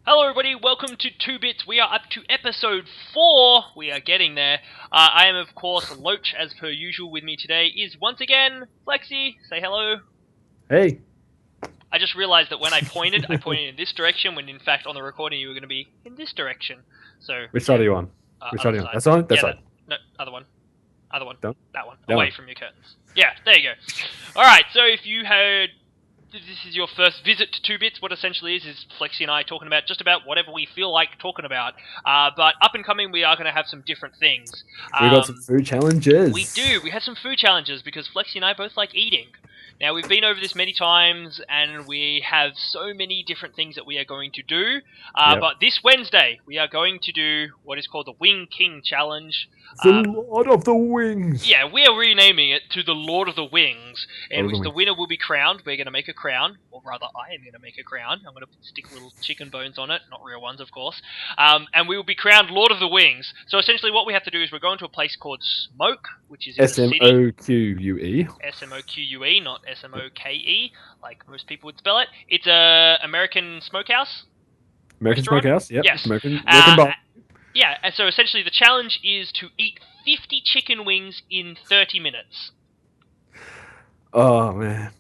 Hello everybody, welcome to 2Bits. We are up to episode 4. We are getting there. I am of course Loach as per usual. With me today is once again Flexi. Say hello. Hey. I just realized that when I pointed in this direction when in fact on the recording you were going to be in this direction. So Which side are you on? Which side other are you on? side. That side? That side. No, other one. Other one. Done? That one. That Away one. from your curtains. Yeah, there you go. Alright, so if you heard this is your first visit to 2Bits, what essentially is Flexi and I talking about just about whatever we feel like talking about. But up and coming, we are going to have some different things. We got some food challenges. We do. We had some food challenges because Flexi and I both like eating. Now, we've been over this many times, and we have so many different things that we are going to do. But this Wednesday, we are going to do what is called the Wing King Challenge. The Lord of the Wings! Yeah, we are renaming it to the Lord of the Wings, in which the winner will be crowned. We're going to make a crown, or rather, I am going to make a crown. I'm going to stick little chicken bones on it, not real ones, of course. And we will be crowned Lord of the Wings. So essentially what we have to do is we're going to a place called Smoke, which is in the city. S-M-O-Q-U-E. S-M-O-Q-U-E, not S-M-O-K-E, like most people would spell it. It's a American smokehouse. American Smokehouse? Yep. Yes. American bar. Yeah, and so essentially the challenge is to eat 50 chicken wings in 30 minutes. Oh, man.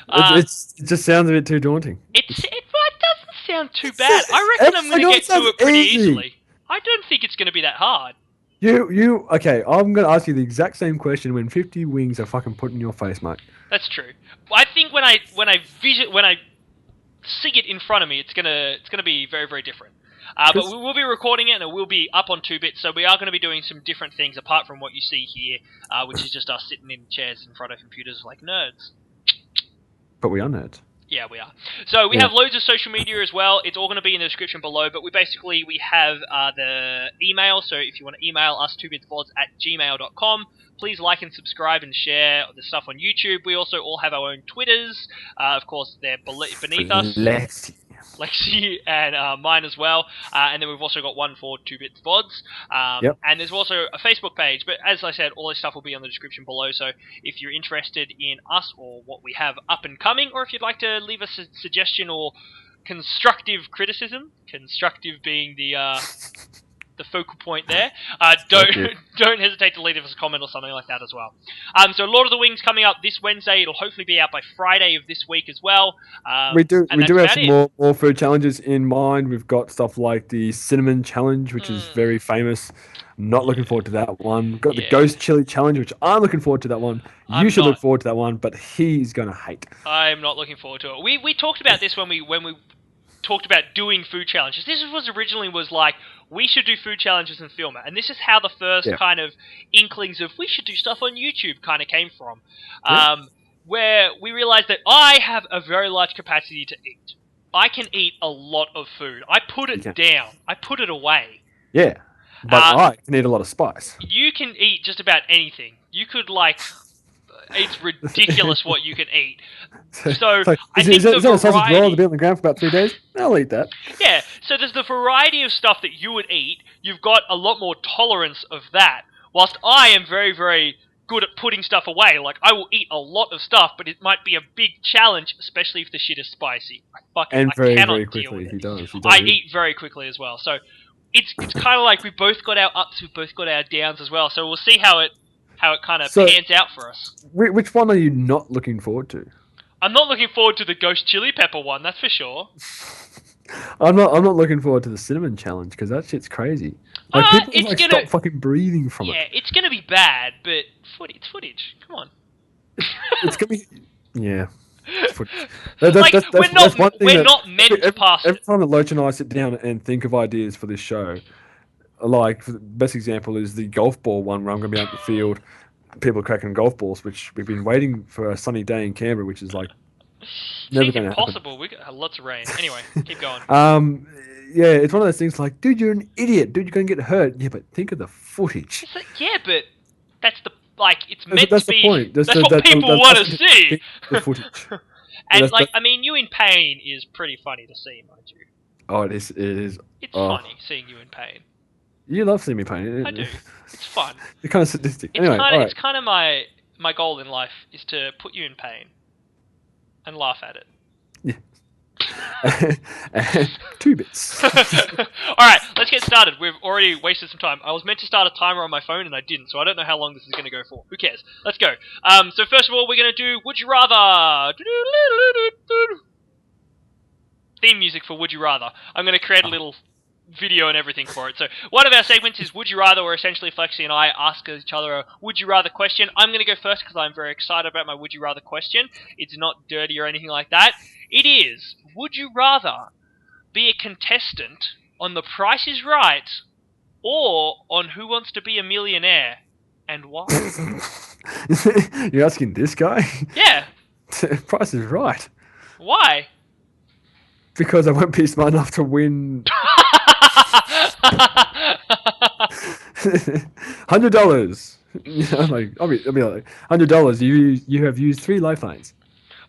It just sounds a bit too daunting. It doesn't sound too bad. I reckon I'm going to get to it pretty easily. I don't think it's going to be that hard. Okay, I'm going to ask you the exact same question when 50 wings are fucking put in your face, mate. That's true. I think when I see it in front of me, it's gonna be very, very different. But we will be recording it, and it will be up on 2Bits, so we are going to be doing some different things apart from what you see here, which is just us sitting in chairs in front of computers like nerds. But we are nerds. Yeah, we are. So we have loads of social media as well. It's all going to be in the description below, but we have the email, so if you want to email us, twobitsvods@gmail.com, please like and subscribe and share the stuff on YouTube. We also all have our own Twitters. Of course, they're beneath us. Lexi and mine as well. And then we've also got one for 2bitsvods. And there's also a Facebook page. But as I said, all this stuff will be on the description below. So if you're interested in us or what we have up and coming, or if you'd like to leave us a suggestion or constructive criticism, constructive being the focal point there, don't hesitate to leave us a comment or something like that as well. So Lord of the Wings coming up this Wednesday. It'll hopefully be out by Friday of this week as well. We do have some more food challenges in mind. We've got stuff like the cinnamon challenge, which is very famous. Not looking forward to that one. We've got the ghost chili challenge, which I'm looking forward to that one. You should look forward to that one, but he's gonna hate. I'm not looking forward to it. We talked about this when we talked about doing food challenges. This was originally like we should do food challenges and film it, and this is how the first kind of inklings of we should do stuff on YouTube kind of came from, where we realized that I have a very large capacity to eat. I can eat a lot of food. I put it down. I put it away. Yeah, but I can eat a lot of spice. You can eat just about anything. You could it's ridiculous what you can eat. So I think the variety... Is that a sausage roll that's been on the ground for about 3 days? I'll eat that. Yeah, so there's the variety of stuff that you would eat. You've got a lot more tolerance of that. Whilst I am very, very good at putting stuff away. Like, I will eat a lot of stuff, but it might be a big challenge, especially if the shit is spicy. I cannot very deal with it. He does. I eat very quickly as well. So it's kind of like we both got our ups, we've both got our downs as well. So we'll see how it kind of pans out for us. Which one are you not looking forward to? I'm not looking forward to the ghost chili pepper one, that's for sure. I'm not looking forward to the cinnamon challenge because that shit's crazy. Like, people stop fucking breathing from it. Yeah, it's gonna be bad, but it's footage. Come on. It's gonna be We're not meant to pass it. Every time that Loach and I sit down and think of ideas for this show, like the best example is the golf ball one where I'm going to be out in the field, people are cracking golf balls, which we've been waiting for a sunny day in Canberra, which is like never going to happen. Impossible. We got lots of rain. Anyway, keep going. Yeah, it's one of those things like, dude, you're an idiot. Dude, you're going to get hurt. Yeah, but think of the footage. Yeah, but that's it's meant to be. The point. That's what people want to see. The footage. And I mean, you in pain is pretty funny to see, mind you. Oh, it is. It's funny seeing you in pain. You love seeing me pain. I do. It's fun. You're kind of sadistic. It's kind of my goal in life is to put you in pain and laugh at it. Yeah. and TwoBits. Alright, let's get started. We've already wasted some time. I was meant to start a timer on my phone and I didn't, so I don't know how long this is going to go for. Who cares? Let's go. So first of all, we're going to do Would You Rather. Theme music for Would You Rather. I'm going to create a little video and everything for it. So one of our segments is Would You Rather, where essentially Flexi and I ask each other a Would You Rather question. I'm going to go first because I'm very excited about my Would You Rather question. It's not dirty or anything like that. It is, would you rather be a contestant on The Price is Right or on Who Wants to Be a Millionaire? And why? You're asking this guy? Yeah. Price is Right. Why? Because I won't be smart enough to win $100. I'll be like $100. You have used 3 lifelines.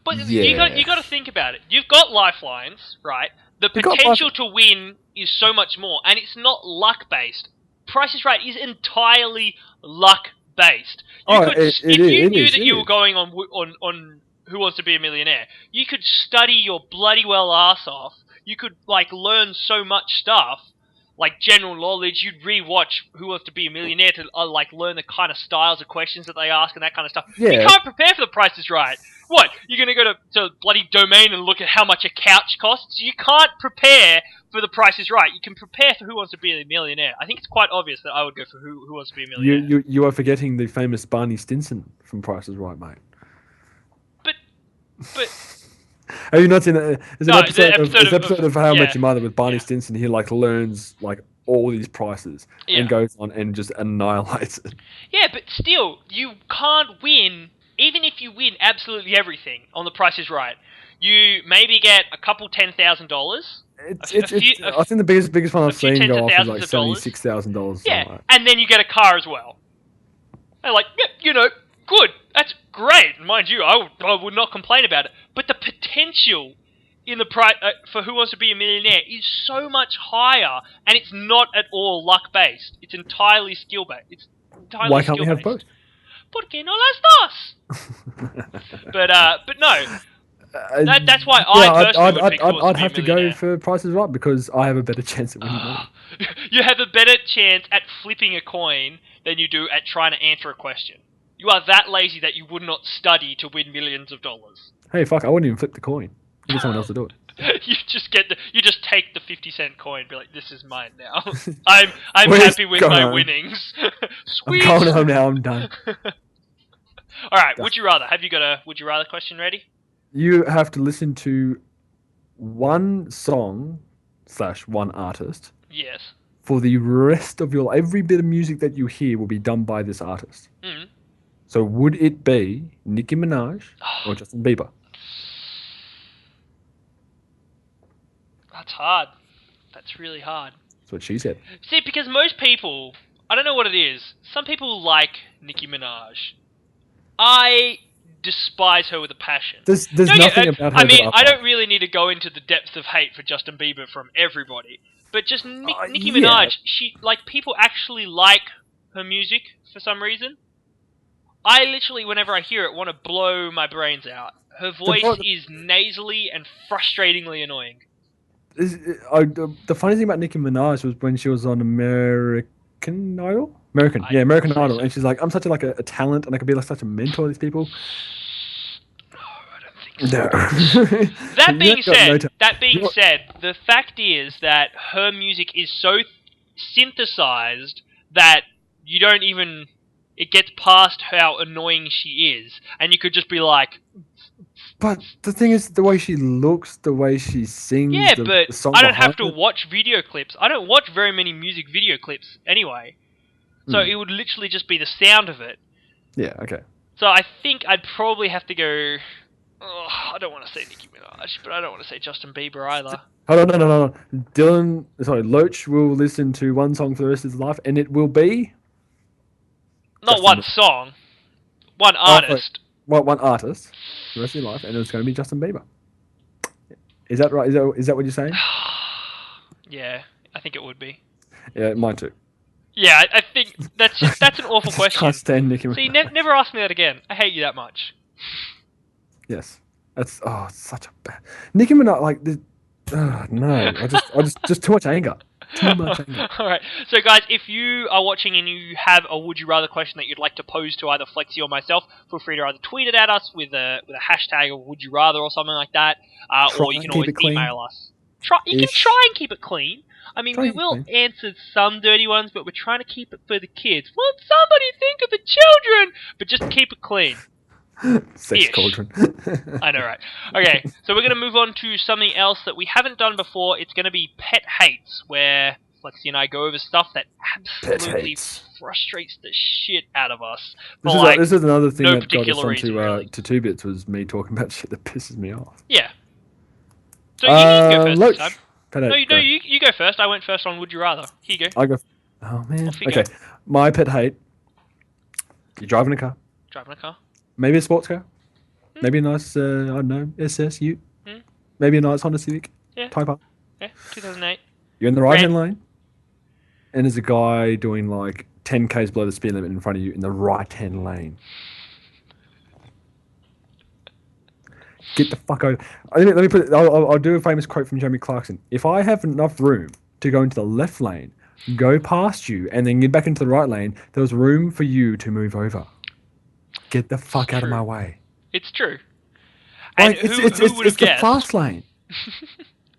But you got to think about it. You've got lifelines, right? The potential to win is so much more, and it's not luck based. Price is Right is entirely luck based. If you knew that you were going on Who Wants to Be a Millionaire, you could study your bloody well ass off. You could learn so much stuff, like general knowledge. You'd rewatch Who Wants to Be a Millionaire to learn the kind of styles of questions that they ask and that kind of stuff. Yeah. You can't prepare for The Price is Right. What? You're going to go to bloody Domain and look at how much a couch costs? You can't prepare for The Price is Right. You can prepare for Who Wants to Be a Millionaire. I think it's quite obvious that I would go for Who Wants to Be a Millionaire. You are forgetting the famous Barney Stinson from Price is Right, mate. But have you not seen that? There's an episode of How I Met Your Mother with Barney Stinson. He learns all these prices and goes on and just annihilates it. Yeah, but still, you can't win. Even if you win absolutely everything on The Price is Right, you maybe get a couple $10,000. I think the biggest one I've seen go off is $76,000. Yeah, and then you get a car as well. And good. That's great. Mind you, I would not complain about it. But the potential in the price for Who Wants to Be a Millionaire is so much higher, and it's not at all luck based. It's entirely skill based. Why can't we have both? Porque no las dos. But no. That's why I'd have to go for Price is Right because I have a better chance at winning money. You have a better chance at flipping a coin than you do at trying to answer a question. You are that lazy that you would not study to win millions of dollars. Hey, fuck! I wouldn't even flip the coin. Get someone else to do it. You just take the 50-cent coin and be like, this is mine now. I'm happy with my winnings. Sweet. I'm going home now, I'm done. Alright, Would You Rather? Have you got a Would You Rather question ready? You have to listen to one song / one artist. Yes. For the rest of every bit of music that you hear will be done by this artist. Mm. So would it be Nicki Minaj or Justin Bieber? That's hard. That's really hard. That's what she said. See, because most people, I don't know what it is. Some people like Nicki Minaj. I despise her with a passion. There's nothing about her. I mean, I don't really need to go into the depths of hate for Justin Bieber from everybody. But just Nicki Minaj, people actually like her music for some reason. I literally, whenever I hear it, want to blow my brains out. Her voice is nasally and frustratingly annoying. The funny thing about Nicki Minaj was when she was on American Idol? American Idol. And she's like, I'm such a talent and I could be such a mentor to these people. No, I don't think so. No. That being said, the fact is that her music is so synthesized that you don't even... It gets past how annoying she is. And you could just be like... But the thing is, the way she looks, the way she sings... Yeah, but I don't have to watch video clips. I don't watch very many music video clips anyway. So it would literally just be the sound of it. Yeah, okay. So I think I'd probably have to go... Oh, I don't want to say Nicki Minaj, but I don't want to say Justin Bieber either. Hold on, no. Loach will listen to one song for the rest of his life, and it will be... Not one song. One artist. One artist for the rest of your life, and it's going to be Justin Bieber. Is that right? Is that what you're saying? Yeah, I think it would be. Yeah, mine too. Yeah, I think that's an awful question. Can't stand Nicki Minaj. See, never ask me that again. I hate you that much. Yes. It's such a bad. Nicki Minaj, like the. No, just too much anger. Too much anger. Alright, so guys, if you are watching and you have a would you rather question that you'd like to pose to either Flexi or myself, feel free to either tweet it at us with a hashtag of would you rather or something like that, or you can always email us. You can try and keep it clean. I mean, we will answer some dirty ones, but we're trying to keep it for the kids. Won't somebody think of the children? But just keep it clean. Sex cauldron. I know, right? Okay, so we're going to move on to something else that we haven't done before. It's going to be pet hates, where Flexi and I go over stuff that absolutely frustrates the shit out of us. This is another thing that got us onto to TwoBits, was me talking about shit that pisses me off. Yeah. So you go first this time. No, you go first. I went first on Would You Rather. Here you go. I go. Oh man. Okay. My pet hate. You're driving a car. Maybe a sports car. Maybe a nice, I don't know, SS Ute. Maybe a nice Honda Civic. Type R. Yeah, 2008. You're in the right-hand lane, and there's a guy doing like 10 k's below the speed limit in front of you in the right-hand lane. Get the fuck over. Let me put it. I'll do a famous quote from Jeremy Clarkson. If I have enough room to go into the left lane, go past you, and then get back into the right lane, there was room for you to move over. Get the fuck out of my way. It's true. Like, it's the fast lane.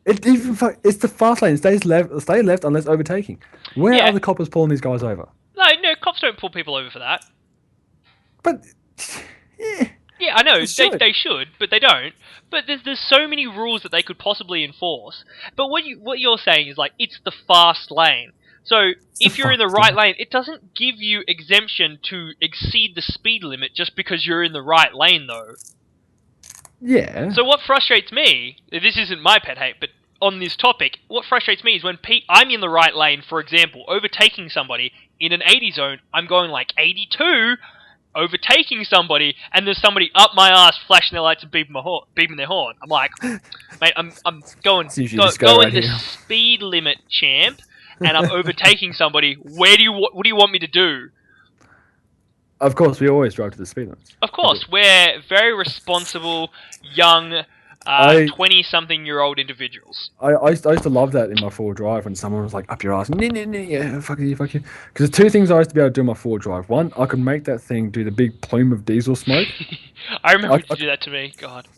It's the fast lane. Stay left unless overtaking. Where are the coppers pulling these guys over? No, cops don't pull people over for that. But yeah, I know they should, but they don't. But there's so many rules that they could possibly enforce. But what you're saying is like it's the fast lane. So if you're in the right lane, it doesn't give you exemption to exceed the speed limit just because you're in the right lane, though. Yeah. So what frustrates me, this isn't my pet hate, but on this topic, what frustrates me is when I'm in the right lane, for example, overtaking somebody in an 80 zone, I'm going like 82, overtaking somebody, and there's somebody up my ass flashing their lights and beeping their horn. I'm like, mate, I'm going the speed limit, champ. And I'm overtaking somebody. What do you want me to do? Of course, we always drive to the speed limits. Of course, we're very responsible, young, 20-something-year-old individuals. I used to love that in my four-wheel drive when someone was like, up your ass, yeah, fuck you. Because there's two things I used to be able to do in my four-wheel drive. One, I could make that thing do the big plume of diesel smoke. I remember you do that to me, God.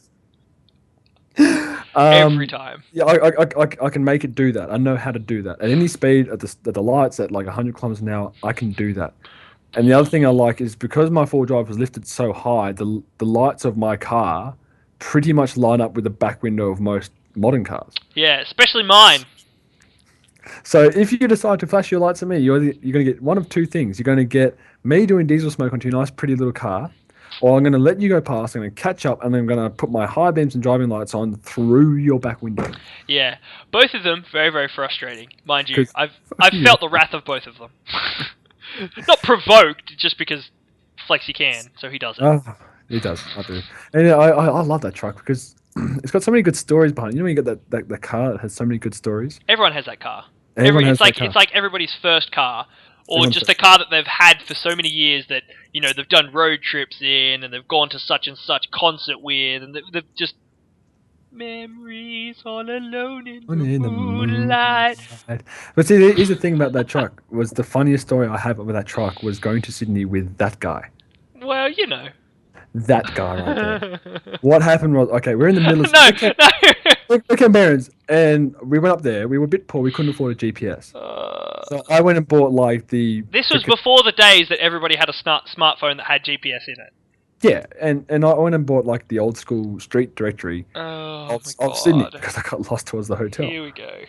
Every time. Yeah, I can make it do that. I know how to do that. At any speed, at the lights, at like 100 kilometers an hour, I can do that. And the other thing I like is because my four-wheel drive was lifted so high, the lights of my car pretty much line up with the back window of most modern cars. Yeah, especially mine. So if you decide to flash your lights at me, you're going to get one of two things. You're going to get me doing diesel smoke onto your nice, pretty little car, or I'm going to let you go past, I'm going to catch up, and then I'm going to put my high beams and driving lights on through your back window. Yeah, both of them very, very frustrating, mind you. I've felt the wrath of both of them. Not provoked, just because Flexi can, so he does it. He does, I do. And I love that truck because it's got so many good stories behind it. You know when you get that car that has so many good stories? Everyone has that car. It's like everybody's first car. Or just a car that they've had for so many years that, you know, they've done road trips in and they've gone to such and such concert with and they've just... Memories all alone in the moonlight. But see, here's the thing about that truck. Was the funniest story I have with that truck was going to Sydney with that guy. Well, you know. That guy right there. What happened was, okay, we're in the middle of... We're Canberrans, and we went up there. We were a bit poor. We couldn't afford a GPS. So I went and bought like the... This was before the days that everybody had a smartphone that had GPS in it. Yeah, and I went and bought like the old school street directory of Sydney because I got lost towards the hotel. Here we go.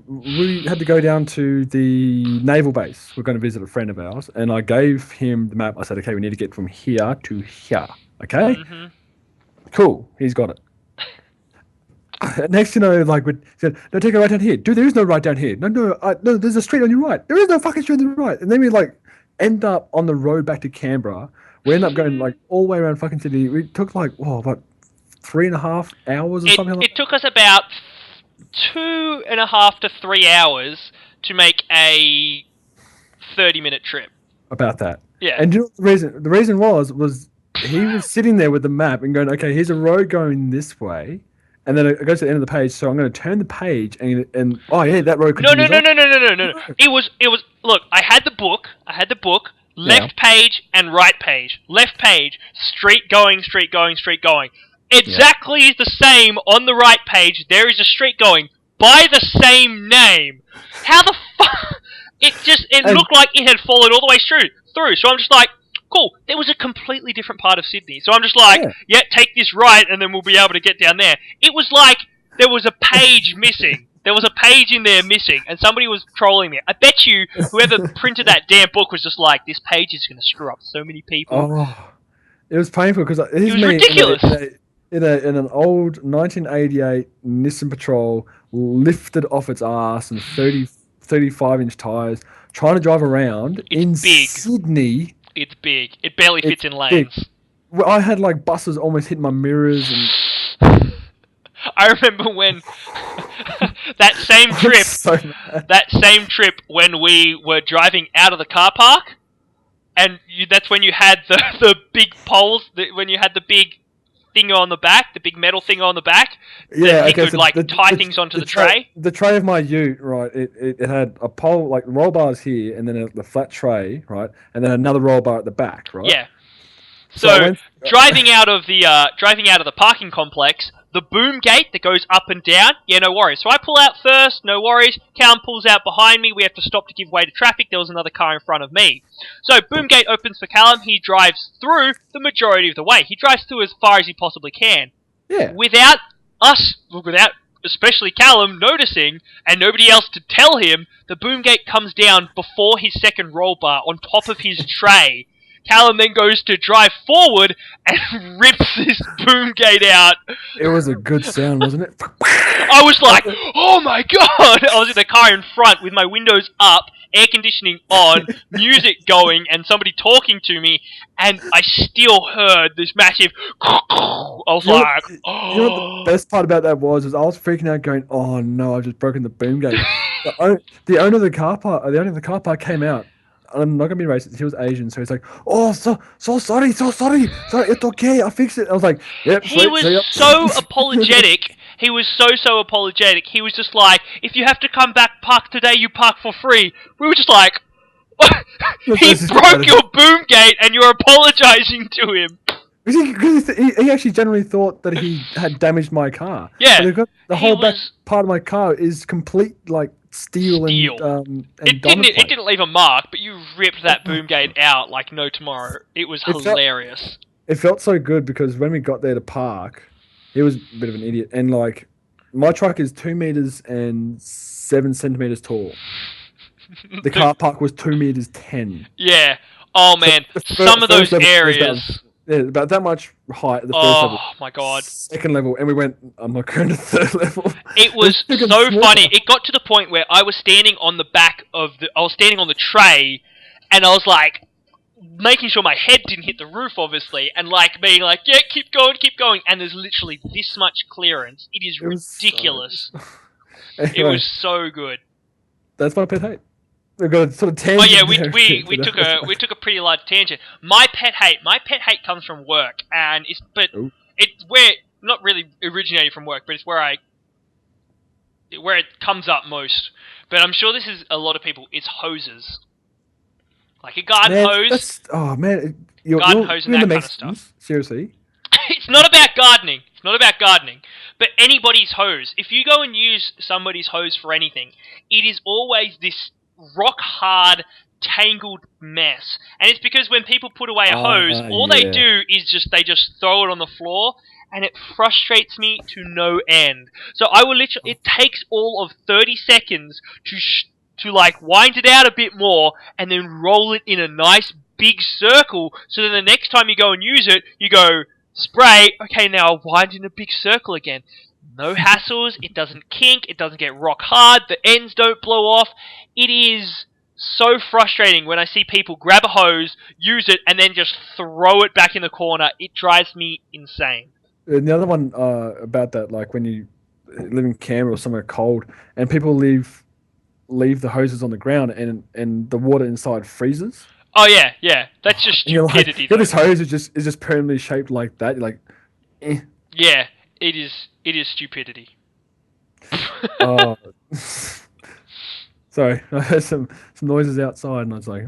We had to go down to the naval base. We're going to visit a friend of ours, and I gave him the map. I said, okay, we need to get from here to here. Okay? Mm-hmm. Cool. He's got it. Next, you know, like, we said, no, take a right down here. Dude, there is no right down here. No, there's a street on your right. There is no fucking street on your right. And then we, like, end up on the road back to Canberra. We end up going, like, all the way around fucking Sydney. We took, like, about 3.5 hours or something like that. It took us about 2.5 to 3 hours to make a 30-minute trip. About that. Yeah. And you know what the reason was he was sitting there with the map and going, okay, here's a road going this way. And then it goes to the end of the page, so I'm going to turn the page and oh yeah, that road No, no, continues no, on. no, no, no, no, no. It was. Look, I had the book. Left page and right page. Left page, street going, street going, street going. Exactly the same on the right page. There is a street going by the same name. How the fuck? It looked like it had followed all the way through. So I'm just like, cool. There was a completely different part of Sydney. So I'm just like, yeah, take this right, and then we'll be able to get down there. It was like there was a page missing. There was a page in there missing, and somebody was trolling me. I bet you whoever printed that damn book was just like, this page is going to screw up so many people. Oh, it was painful because it was ridiculous. In an old 1988 Nissan Patrol, lifted off its ass and 35-inch tires, trying to drive around in Sydney. It's big. It barely fits in lanes. Well, I had like buses almost hitting my mirrors and. I remember when that same trip when we were driving out of the car park, and that's when you had the big poles, when you had the big thing on the back, the big metal thing on the back, that you could tie things onto the tray. The tray of my ute, right? It had a pole, like roll bars here, and then the flat tray, right, and then another roll bar at the back, right? Yeah. So driving out of the parking complex, the boom gate that goes up and down, yeah, no worries. So I pull out first, no worries. Callum pulls out behind me. We have to stop to give way to traffic. There was another car in front of me. So boom gate opens for Callum. He drives through the majority of the way. He drives through as far as he possibly can. Yeah. Without especially Callum noticing, and nobody else to tell him, the boom gate comes down before his second roll bar on top of his tray. Callum then goes to drive forward and rips this boom gate out. It was a good sound, wasn't it? I was like, oh my god! I was in the car in front with my windows up, air conditioning on, music going, and somebody talking to me, and I still heard this massive... I was like... Oh. You know what the best part about that was I was freaking out going, oh no, I've just broken the boom gate. The owner of the car park came out. I'm not gonna be racist. He was Asian, so he's like, "Oh, so sorry, it's okay, I fixed it." I was like, "Yep." He was so apologetic. He was so apologetic. He was just like, "If you have to come back park today, you park for free." We were just like, "He broke your boom gate, and you're apologizing to him." Because he actually generally thought that he had damaged my car. Yeah, the whole back part of my car is complete like steel. And it didn't leave a mark, but you ripped that boom gate out like no tomorrow. It was hilarious. It felt so good because when we got there to park, he was a bit of an idiot, and like my truck is 2 meters and 7 centimeters tall. The car park was 2 meters 10. Yeah. Oh man, some of those areas. Yeah, about that much height at the first level. Oh my god. Second level, and we went, I'm not going to third level. It was so funny. It got to the point where I was standing on the tray, and I was like, making sure my head didn't hit the roof, obviously, and like being like, yeah, keep going, and there's literally this much clearance. It is ridiculous. Anyway, it was so good. That's my pet hate. We've got a sort of tangent. Oh yeah, we took a pretty large tangent. My pet hate comes from work, and it's where not really originated from work, but it's where it comes up most. But I'm sure this is a lot of people. It's hoses, like a garden hose. Garden hose and that kind of stuff. Seriously, it's not about gardening. It's not about gardening, but anybody's hose. If you go and use somebody's hose for anything, it is always this rock hard, tangled mess. And it's because when people put away a hose, all they do is they just throw it on the floor, and it frustrates me to no end. So I will literally, it takes all of 30 seconds to like wind it out a bit more, and then roll it in a nice big circle, so then the next time you go and use it, you go, spray, okay, now I'll wind in a big circle again. No hassles, it doesn't kink, it doesn't get rock hard, the ends don't blow off. It is so frustrating when I see people grab a hose, use it, and then just throw it back in the corner. It drives me insane. And the other one about that, like when you live in Canberra or somewhere cold, and people leave the hoses on the ground, and the water inside freezes. Oh yeah. That's just And you're like, stupidity. this hose is just permanently shaped like that. You're like, eh. Yeah, it is stupidity. Oh. Sorry, I heard some noises outside, and I was like,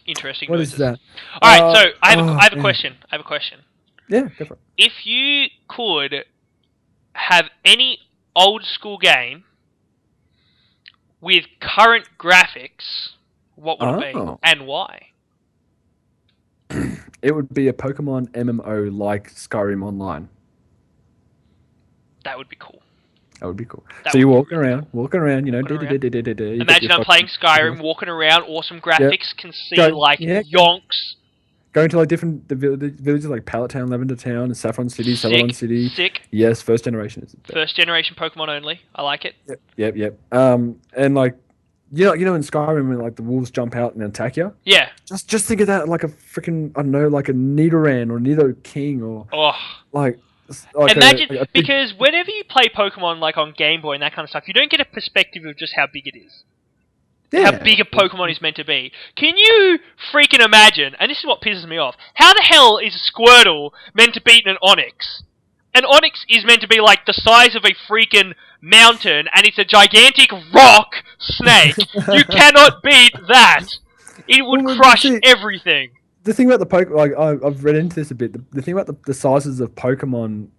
Interesting what noises. is that? All right, so I have a man. question. I have a question. Yeah, go for it. If you could have any old school game with current graphics, what would it be, and why? It would be a Pokemon MMO like Skyrim Online. That would be cool. That would be cool. So you're walking around, you know. Imagine I'm playing Skyrim, walking around, awesome graphics, can see yonks. Going to like different villages like Pallet Town, Lavender Town, and Saffron City, Celadon City. Sick. Yes, first generation. First generation Pokemon only. I like it. Yep. And like, in Skyrim when like the wolves jump out and attack you. Yeah. Just think of that like a freaking, I don't know, like a Nidoran or Nidoking or like imagine because whenever you play Pokemon like on Game Boy and that kind of stuff, you don't get a perspective of just how big it is. Yeah. How big a Pokemon is meant to be. Can you freaking imagine, and this is what pisses me off, how the hell is a Squirtle meant to beat an Onix? An Onix is meant to be like the size of a freaking mountain, and it's a gigantic rock snake. You cannot beat that! It would crush everything. The thing about the Pokemon, like I've read into this a bit, the thing about the sizes of Pokemon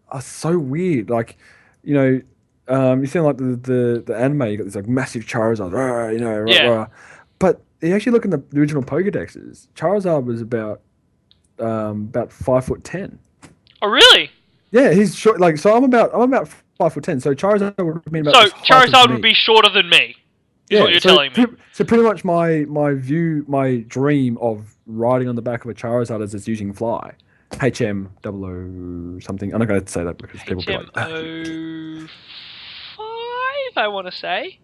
are so weird. Like, you see like the anime, you got these like massive Charizard, but you actually look in the original Pokedexes, Charizard was about 5'10". Oh really? Yeah, he's short. Like, so I'm about 5'10". So Charizard would have been about. So Charizard would be shorter than me. Is what you're telling me. So pretty much my dream of riding on the back of a Charizard is it's using Fly. HM00 something. I'm not going to say that because people be like, HM05, I want to say.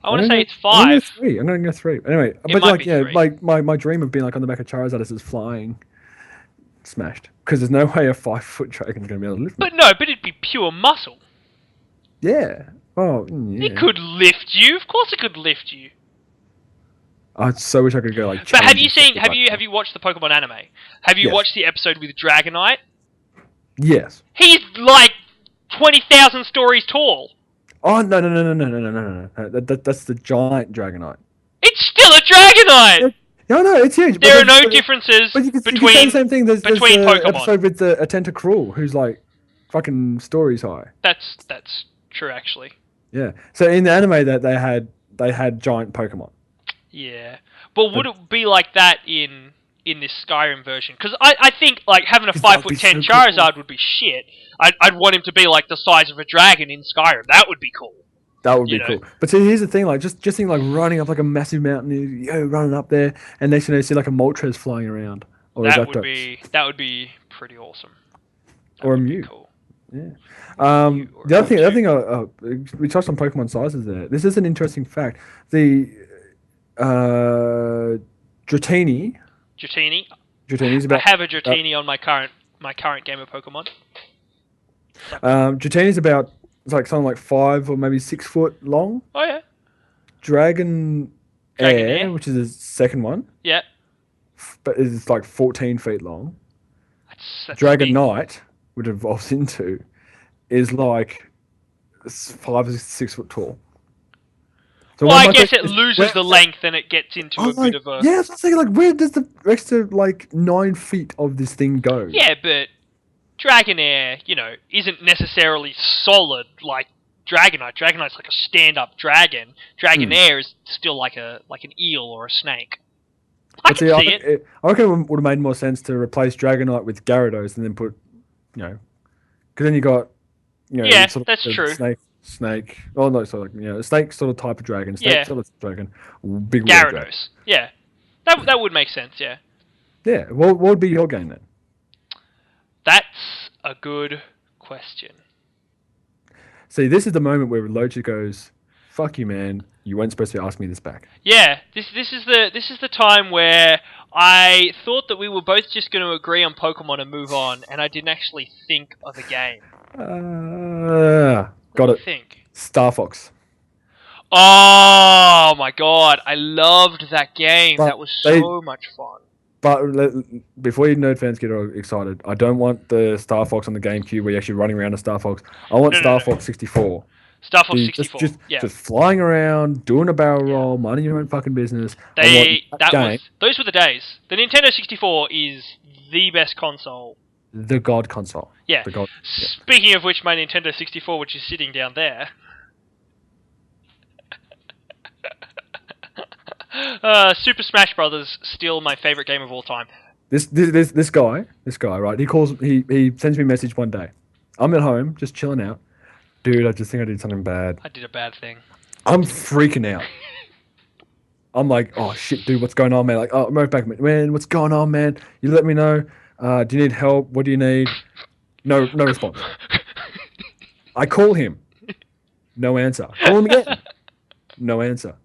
I want to say it's 5. I'm going to go 3. Anyway, but like, my dream of being like on the back of Charizard is flying. Smashed. Because there's no way a 5-foot dragon's going to be able to lift me. But it'd be pure muscle. Yeah. Oh, yeah. It could lift you. Of course it could lift you. I so wish I could go like. But have you watched the Pokemon anime? Have you watched the episode with Dragonite? Yes. He's like 20,000 stories tall. Oh no! That's the giant Dragonite. It's still a Dragonite. No, it's huge. There are no differences between. You can say the same thing. There's Pokemon. Episode with the Tentacruel, who's like fucking stories high. That's true, actually. Yeah. So in the anime, that they had giant Pokemon. Yeah, but would it be like that in this Skyrim version? Because I think like having a 5'10" Charizard would be shit. I'd want him to be like the size of a dragon in Skyrim. That would be cool. That would be cool. But see, here's the thing: like, just think like running up like a massive mountain, running up there, and next thing you see like a Moltres flying around. Or that would be pretty awesome. Or a Mew. Cool. Yeah. The other thing, we touched on Pokemon sizes there. This is an interesting fact. The Dratini. Dratini's about. I have a Dratini on my current game of Pokemon. Dratini's about something like 5 or maybe 6 foot long. Oh yeah. Dragon Air, which is the second one. Yeah. But it's like 14 feet long. That's Dragonite, which it evolves into, is like 5 or 6 foot tall. So well, I guess it loses the length and it gets into a bit of a... Yeah, I was thinking, like, where does the extra, 9 feet of this thing go? Yeah, but Dragonair, isn't necessarily solid like Dragonite. Dragonite's like a stand-up dragon. Dragonair is still like an eel or a snake. I can see it. I reckon it would have made more sense to replace Dragonite with Gyarados and then put, because then you got, yeah, that's true. Snake. Oh no, so snake sort of type of dragon. Snake sort of dragon. Big Gyarados. Dragon. Yeah, that would make sense. Yeah. Yeah. What would be your game then? That's a good question. See, this is the moment where Locha goes, "Fuck you, man! You weren't supposed to ask me this back." Yeah, this is the time where I thought that we were both just going to agree on Pokemon and move on, and I didn't actually think of a game. Got it. Think. Star Fox. Oh my god, I loved that game. But That was so much fun. But before you nerd fans get all excited, I don't want the Star Fox on the GameCube where you're actually running around a Star Fox. I want Star Fox 64. Star Fox 64. Just flying around, doing a barrel roll, minding your own fucking business. Those were the days. The Nintendo 64 is the best console. The God console. Yeah. Speaking of which, my Nintendo 64, which is sitting down there. Super Smash Brothers, still my favorite game of all time. This guy, right? He sends me a message one day. I'm at home, just chilling out. Dude, I just think I did something bad. I did a bad thing. I'm freaking out. I'm like, oh shit, dude, what's going on, man? Like, oh, I'm right back, man. What's going on, man? You let me know. Do you need help? What do you need? No response. I call him. No answer. Call him again. No answer.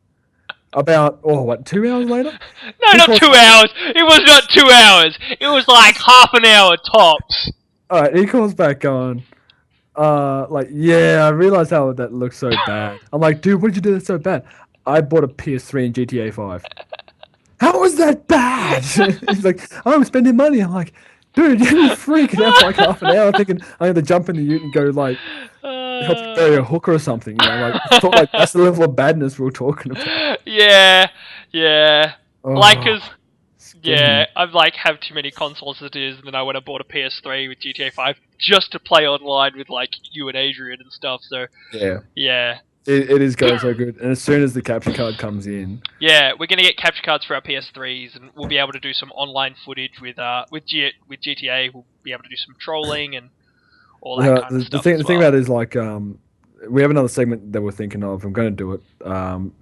About 2 hours later? No, not 2 hours. It was not 2 hours. It was like half an hour tops. All right, he calls back going, yeah, I realized how that looks so bad. I'm like, dude, what did you do that's so bad? I bought a PS3 and GTA 5. How was that bad? He's like, I'm spending money. I'm like, dude, you're freaking out for like half an hour thinking I have to jump in the ute and go like help you bury a hooker or something. You know, like, I thought like that's the level of badness we were talking about. Yeah. Oh, I've like have too many consoles as it is, and then I went and bought a PS3 with GTA 5 just to play online with like you and Adrian and stuff. So yeah. It is going so good, and as soon as the capture card comes in, we're gonna get capture cards for our PS3s, and we'll be able to do some online footage with GTA. We'll be able to do some trolling and all that kind of stuff. The thing about it is like we have another segment that we're thinking of. I'm going to do it.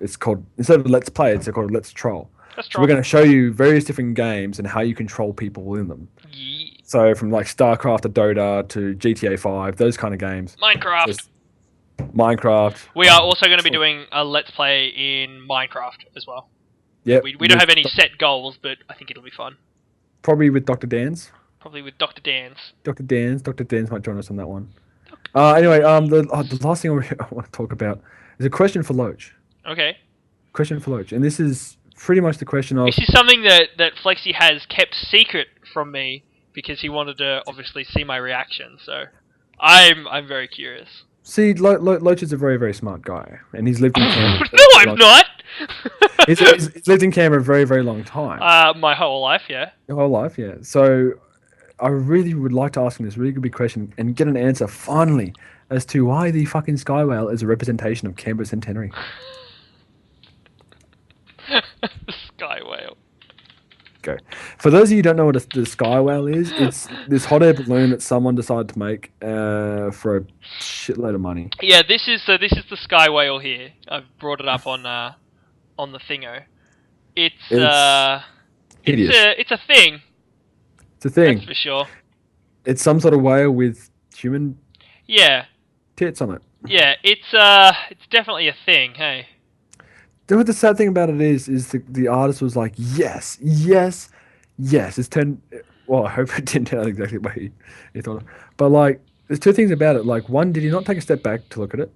It's called, instead of Let's Play, it's called Let's Troll. So we're going to show you various different games and how you control people within them. Yeah. So from like StarCraft to Dota to GTA 5, those kind of games. Minecraft. We are also going to be doing a Let's Play in Minecraft as well. Yeah. We don't have any set goals, but I think it'll be fun. Probably with Dr. Dan's. Dr. Dan's. Dr. Dan's might join us on that one. Anyway, the last thing I want to talk about is a question for Loach. Okay. Question for Loach, and this is pretty much the question of... This is something that Flexi has kept secret from me because he wanted to obviously see my reaction, so I'm very curious. See, Loach is a very, very smart guy, and he's lived in Canberra... No, I'm not! he's lived in Canberra a very, very long time. My whole life, yeah. Your whole life, yeah. So I really would like to ask him this really good big question and get an answer, finally, as to why the fucking Sky Whale is a representation of Canberra Centenary. Sky Whale. Okay. For those of you who don't know what the Sky Whale is, it's this hot air balloon that someone decided to make for a shitload of money. Yeah, this is the Sky Whale here. I've brought it up on the thingo. It's hideous. It's a thing. It's a thing. That's for sure. It's some sort of whale with human tits on it. Yeah, it's definitely a thing, hey. What the sad thing about it is the artist was like, yes. It's turned... Well, I hope it didn't turn out exactly the way he thought. But, like, there's two things about it. Like, one, did he not take a step back to look at it?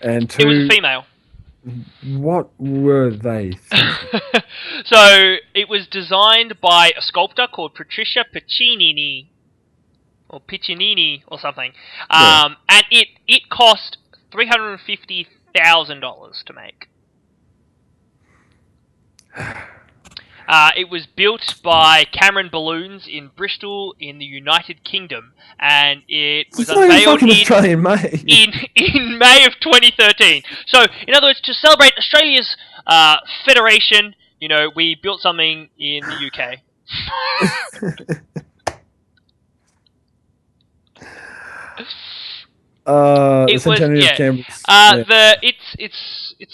And two... It was a female. What were they thinking? So, it was designed by a sculptor called Patricia Piccinini. Or Piccinini, or something. And it cost $350,000 to make. It was built by Cameron Balloons in Bristol in the United Kingdom, and it was unveiled in May of 2013. So, in other words, to celebrate Australia's federation, you know, we built something in the UK. It's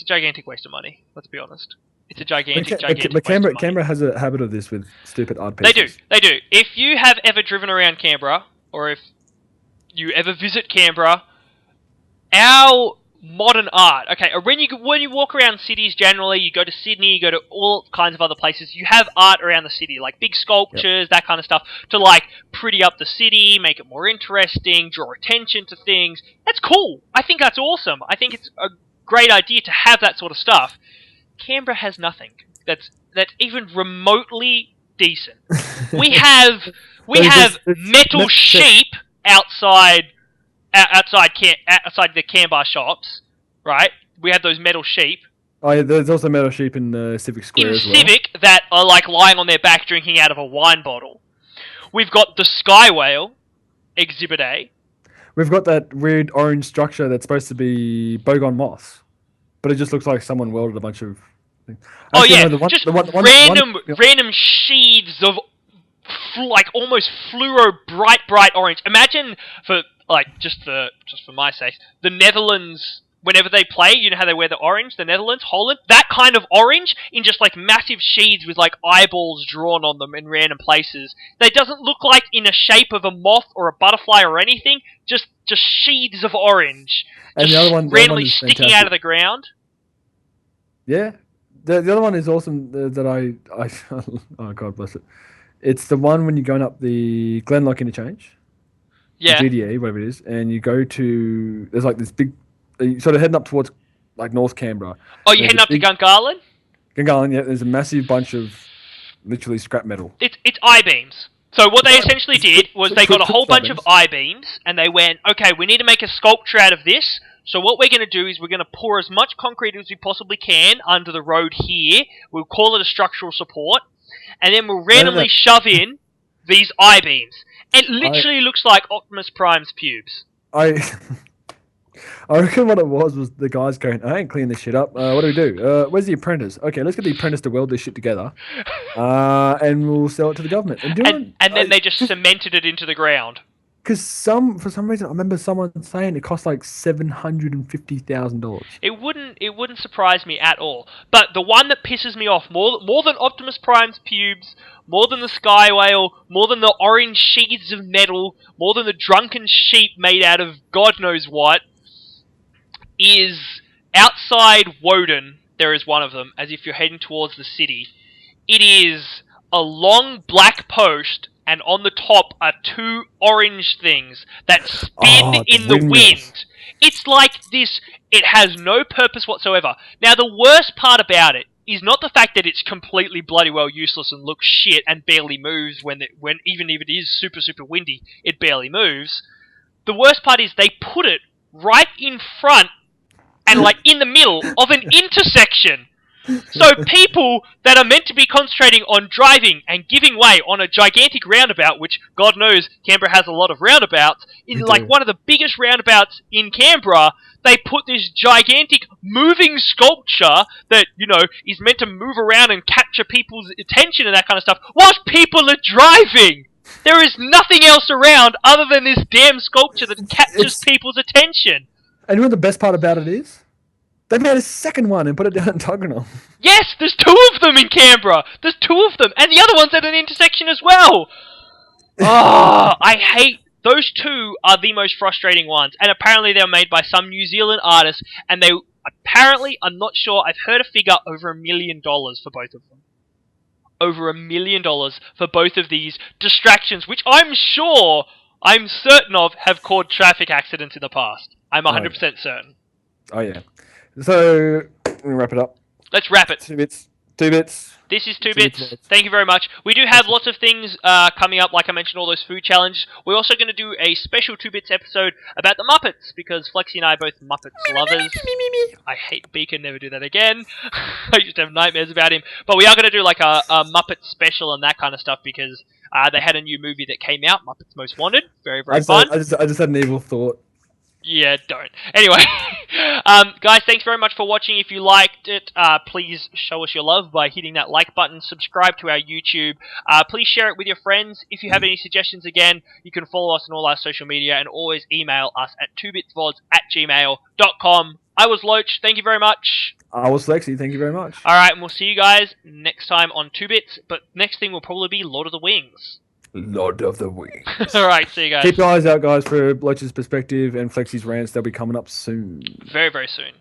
a gigantic waste of money. Let's be honest. It's a gigantic waste of money. Canberra has a habit of this with stupid art pieces. They do. If you have ever driven around Canberra, or if you ever visit Canberra, our modern art, okay, when you walk around cities generally, you go to Sydney, you go to all kinds of other places, you have art around the city, like big sculptures, that kind of stuff, to like pretty up the city, make it more interesting, draw attention to things. That's cool. I think that's awesome. I think it's a great idea to have that sort of stuff. Canberra has nothing that's even remotely decent. We have metal sheep outside the Canberra shops, right? We have those metal sheep. Oh yeah, there's also metal sheep in Civic Square as well. In Civic, that are like lying on their back drinking out of a wine bottle. We've got the Sky Whale, Exhibit A. We've got that weird orange structure that's supposed to be Bogon moss, but it just looks like someone welded a bunch of things. Actually, random sheaths of like almost fluoro bright orange. Imagine just for my sake, the Netherlands. Whenever they play, you know how they wear the orange? The Netherlands, Holland? That kind of orange in just like massive sheaths with like eyeballs drawn on them in random places. They doesn't look like in a shape of a moth or a butterfly or anything. Just sheaths of orange. And just the other one, randomly sticking out of the ground. Yeah. The other one is awesome that I oh God bless it. It's the one when you're going up the Glenlock interchange. Yeah. The GDA, whatever it is, and you go to there's like this big sort of heading up towards like North Canberra. Oh, you're heading up to Gungahlin? Gungahlin, yeah. There's a massive bunch of literally scrap metal. It's I-beams. So what they essentially did was they got a whole bunch of I-beams and they went, okay, we need to make a sculpture out of this. So what we're going to do is we're going to pour as much concrete as we possibly can under the road here. We'll call it a structural support. And then we'll randomly shove in these I-beams. It literally looks like Optimus Prime's pubes. I reckon what it was the guys going, I ain't cleaning this shit up. What do we do? Where's the apprentice? Okay, let's get the apprentice to weld this shit together. And we'll sell it to the government. And then they just cemented it into the ground. Because for some reason, I remember someone saying it cost like $750,000. It wouldn't surprise me at all. But the one that pisses me off more than Optimus Prime's pubes, more than the Sky Whale, more than the orange sheaths of metal, more than the drunken sheep made out of God knows what, is outside Woden. There is one of them, as if you're heading towards the city. It is a long black post, and on the top are two orange things that spin in the wind. It's like this. It has no purpose whatsoever. Now, the worst part about it is not the fact that it's completely bloody well useless and looks shit and barely moves when even if it is super, super windy, it barely moves. The worst part is they put it right in front and like in the middle of an intersection. So people that are meant to be concentrating on driving and giving way on a gigantic roundabout, which God knows Canberra has a lot of roundabouts, in like one of the biggest roundabouts in Canberra, they put this gigantic moving sculpture that, you know, is meant to move around and capture people's attention and that kind of stuff, whilst people are driving! There is nothing else around other than this damn sculpture that captures people's attention. And you know what the best part about it is? They made a second one and put it down in Tuggeranong. Yes, there's two of them in Canberra. There's two of them, and the other one's at an intersection as well. Oh, I hate those two. Are the most frustrating ones, and apparently they were made by some New Zealand artist, and they apparently, I'm not sure. I've heard a figure over $1 million for both of them. Over $1 million for both of these distractions, which I'm certain of, have caused traffic accidents in the past. I'm 100% certain. Oh yeah. So, let me wrap it up. Let's wrap it. 2bits. 2bits. This is 2bits. Thank you very much. We do have lots of things coming up, like I mentioned, all those food challenges. We're also going to do a special 2bits episode about the Muppets, because Flexi and I are both Muppets lovers. I hate Beacon, never do that again. I used to have nightmares about him. But we are going to do like a Muppet special and that kind of stuff, because they had a new movie that came out, Muppets Most Wanted. Very, very fun. I just had an evil thought. Yeah, don't. Anyway, guys, thanks very much for watching. If you liked it, please show us your love by hitting that like button. Subscribe to our YouTube. Please share it with your friends. If you have any suggestions, again, you can follow us on all our social media and always email us at twobitsvods@gmail.com. I was Loach. Thank you very much. I was Lexi. Thank you very much. All right, and we'll see you guys next time on 2bits. But next thing will probably be Lord of the Wings. Lord of the Wings. Alright, see you guys. Keep your eyes out, guys, for Loach's perspective and Flexi's rants. They'll be coming up soon. Very, very soon.